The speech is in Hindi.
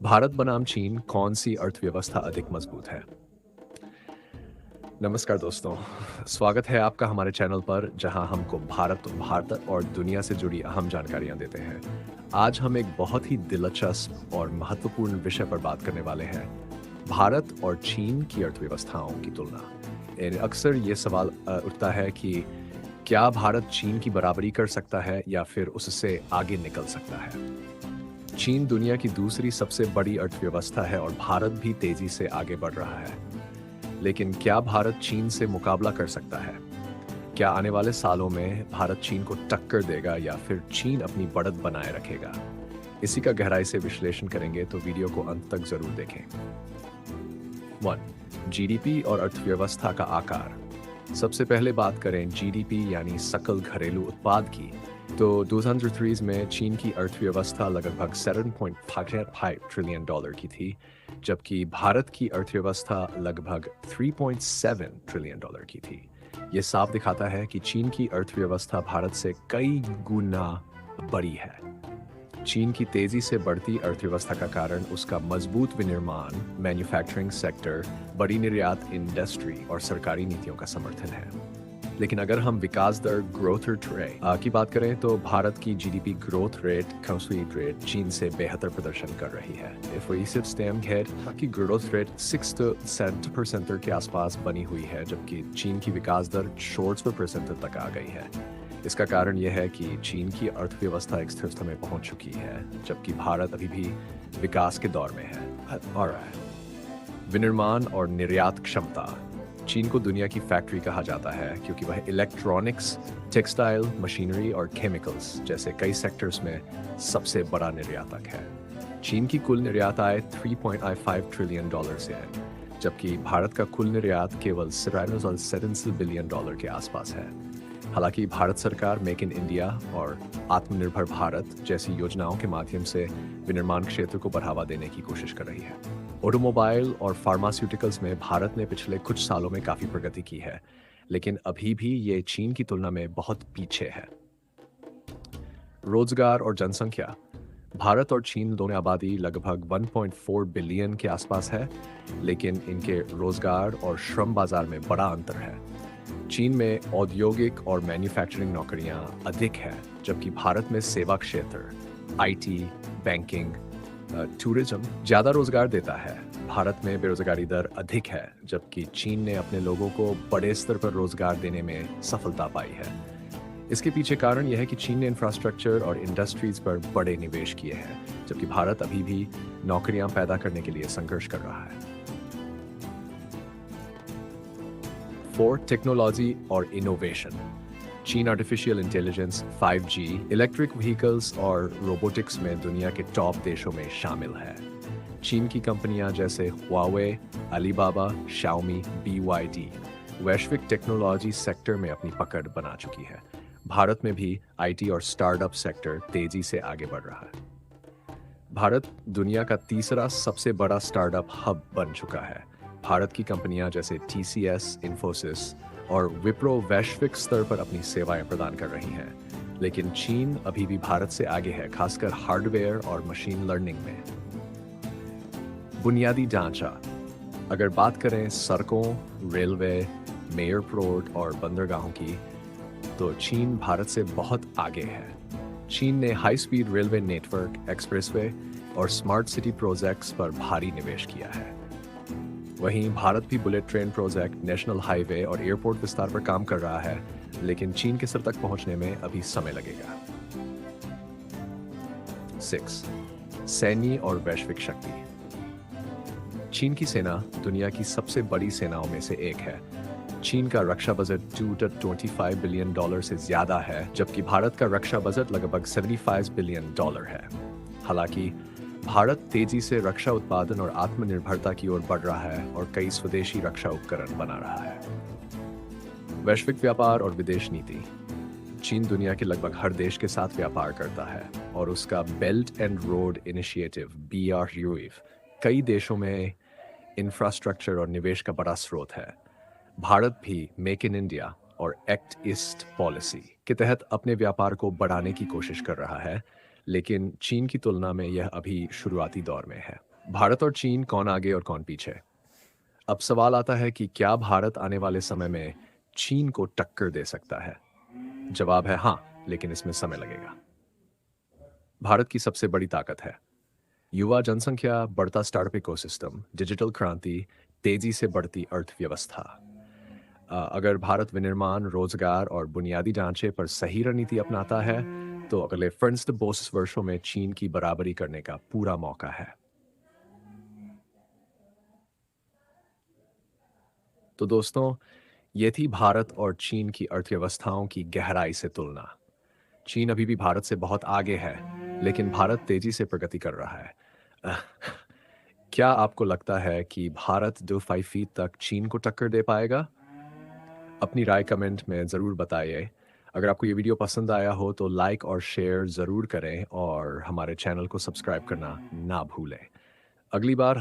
भारत बनाम चीन कौन सी अर्थव्यवस्था अधिक मजबूत है? नमस्कार दोस्तों, स्वागत है आपका हमारे चैनल पर जहां हमको भारत और दुनिया से जुड़ी अहम जानकारियां देते हैं। आज हम एक बहुत ही दिलचस्प और महत्वपूर्ण विषय पर बात करने वाले हैं, भारत और चीन की अर्थव्यवस्थाओं की तुलना। अक्सर ये सवाल उठता है कि क्या भारत चीन की बराबरी कर सकता है या फिर उससे आगे निकल सकता है? चीन दुनिया की दूसरी सबसे बड़ी अर्थव्यवस्था है और भारत भी तेजी से आगे बढ़ रहा है। लेकिन क्या भारत चीन से मुकाबला कर सकता है? क्या आने वाले सालों में भारत चीन को टक्कर देगा या फिर चीन अपनी बढ़त बनाए रखेगा? इसी का गहराई से विश्लेषण करेंगे, तो वीडियो को अंत तक जरूर देखें। 1. जीडीपी और अर्थव्यवस्था का आकार। सबसे पहले बात करें जीडीपी यानी सकल घरेलू उत्पाद की, तो 2003 में चीन की अर्थव्यवस्था लगभग 7.55 ट्रिलियन डॉलर की थी, जबकि भारत की अर्थव्यवस्था लगभग 3.7 ट्रिलियन डॉलर की थी। ये साफ दिखाता है कि चीन की अर्थव्यवस्था भारत से कई गुना बड़ी है। चीन की तेजी से बढ़ती अर्थव्यवस्था का कारण उसका मजबूत विनिर्माण, मैन्युफैक्चरिंग सेक्टर, बड़ी निर्यात इंडस्ट्री और सरकारी नीतियों का समर्थन है। लेकिन अगर हम विकास दर ग्रोथ रेट की बात करें, तो भारत की जीडीपी ग्रोथ रेट चीन से बेहतर प्रदर्शन कर रही है। की ग्रोथ रेट 6 to 7% के आसपास बनी हुई है, जबकि चीन की विकास दर 4% तक आ गई है। इसका कारण यह है कि चीन की अर्थव्यवस्था एक स्थिरता में पहुंच चुकी है, जबकि भारत अभी भी विकास के दौर में है। विनिर्माण और निर्यात क्षमता। चीन को दुनिया की फैक्ट्री कहा जाता है क्योंकि वह इलेक्ट्रॉनिक्स, टेक्सटाइल, मशीनरी और केमिकल्स जैसे कई सेक्टर्स में सबसे बड़ा निर्यातक है। चीन की कुल निर्यात आय 3.5 ट्रिलियन डॉलर से है, जबकि भारत का कुल निर्यात केवल 7 बिलियन डॉलर के आसपास है। हालांकि भारत सरकार मेक इन इंडिया और आत्मनिर्भर भारत जैसी योजनाओं के माध्यम से विनिर्माण क्षेत्र को बढ़ावा देने की कोशिश कर रही है। ऑटोमोबाइल और फार्मास्यूटिकल्स में भारत ने पिछले कुछ सालों में काफी प्रगति की है, लेकिन अभी भी ये चीन की तुलना में बहुत पीछे है। रोजगार और जनसंख्या। भारत और चीन दोनों आबादी लगभग 1.4 बिलियन के आसपास है, लेकिन इनके रोजगार और श्रम बाजार में बड़ा अंतर है। चीन में औद्योगिक और मैन्युफैक्चरिंग नौकरियां अधिक हैं, जबकि भारत में सेवा क्षेत्र, आईटी, बैंकिंग, टूरिज्म ज़्यादा रोजगार देता है। भारत में बेरोजगारी दर अधिक है, जबकि चीन ने अपने लोगों को बड़े स्तर पर रोजगार देने में सफलता पाई है। इसके पीछे कारण यह है कि चीन ने इंफ्रास्ट्रक्चर और इंडस्ट्रीज पर बड़े निवेश किए हैं, जबकि भारत अभी भी नौकरियां पैदा करने के लिए संघर्ष कर रहा है। 4. टेक्नोलॉजी और इनोवेशन। चीन artificial intelligence, 5G, electric vehicles और रोबोटिक्स में दुनिया के टॉप देशों में शामिल है। चीन की कंपनियां जैसे हुआवे, अलीबाबा, शाओमी, BYD वैश्विक टेक्नोलॉजी सेक्टर में अपनी पकड़ बना चुकी है। भारत में भी आईटी और स्टार्टअप सेक्टर तेजी से आगे बढ़ रहा है। भारत दुनिया का तीसरा सबसे बड़ा स्टार्टअप हब बन चुका है। भारत की कंपनियां जैसे TCS, इन्फोसिस और विप्रो वैश्विक स्तर पर अपनी सेवाएं प्रदान कर रही हैं, लेकिन चीन अभी भी भारत से आगे है, खासकर हार्डवेयर और मशीन लर्निंग में। बुनियादी ढांचा। अगर बात करें सड़कों, रेलवे, एयरपोर्ट और बंदरगाहों की, तो चीन भारत से बहुत आगे है। चीन ने high speed railway network, expressway और स्मार्ट सिटी प्रोजेक्ट्स पर भारी निवेश किया है। वहीं भारत भी bullet train project, national highway और एयरपोर्ट विस्तार पर काम कर रहा है, लेकिन चीन के स्तर तक पहुंचने में अभी समय लगेगा। 6. सैन्य और वैश्विक शक्ति। चीन की सेना दुनिया की सबसे बड़ी सेनाओं में से एक है। चीन का रक्षा बजट 2.25 बिलियन डॉलर से ज्यादा है, जबकि भारत का रक्षा बजट लगभग 75 बिलियन डॉलर है। हालांकि भारत तेजी से रक्षा उत्पादन और आत्मनिर्भरता की ओर बढ़ रहा है और कई स्वदेशी रक्षा उपकरण बना रहा है। वैश्विक व्यापार और विदेश नीति। चीन दुनिया के लगभग हर देश के साथ व्यापार करता है और उसका belt and road initiative BRUIF कई देशों में इंफ्रास्ट्रक्चर और निवेश का बड़ा स्रोत है। भारत भी मेक इन इंडिया और एक्ट ईस्ट पॉलिसी के तहत अपने व्यापार को बढ़ाने की कोशिश कर रहा है, लेकिन चीन की तुलना में यह अभी शुरुआती दौर में है। भारत और चीन कौन आगे और कौन पीछे? अब सवाल आता है कि क्या भारत आने वाले समय में चीन को टक्कर दे सकता है? जवाब है हाँ, लेकिन इसमें समय लगेगा। भारत की सबसे बड़ी ताकत है युवा जनसंख्या, बढ़ता स्टार्टअप इकोसिस्टम, डिजिटल क्रांति, तेजी से बढ़ती अर्थव्यवस्था। अगर भारत विनिर्माण, रोजगार और बुनियादी ढांचे पर सही रणनीति अपनाता है, तो अगले 5 वर्षों में चीन की बराबरी करने का पूरा मौका है। तो दोस्तों, ये थी भारत और चीन की अर्थव्यवस्थाओं की गहराई से तुलना। चीन अभी भी भारत से बहुत आगे है, लेकिन भारत तेजी से प्रगति कर रहा है। अह, क्या आपको लगता है कि भारत 2 फीट तक चीन को टक्कर दे पाएगा? अपनी राय कमेंट में ज़रूर बताइए। अगर आपको ये वीडियो पसंद आया हो तो लाइक और शेयर ज़रूर करें और हमारे चैनल को सब्सक्राइब करना ना भूलें। अगली बार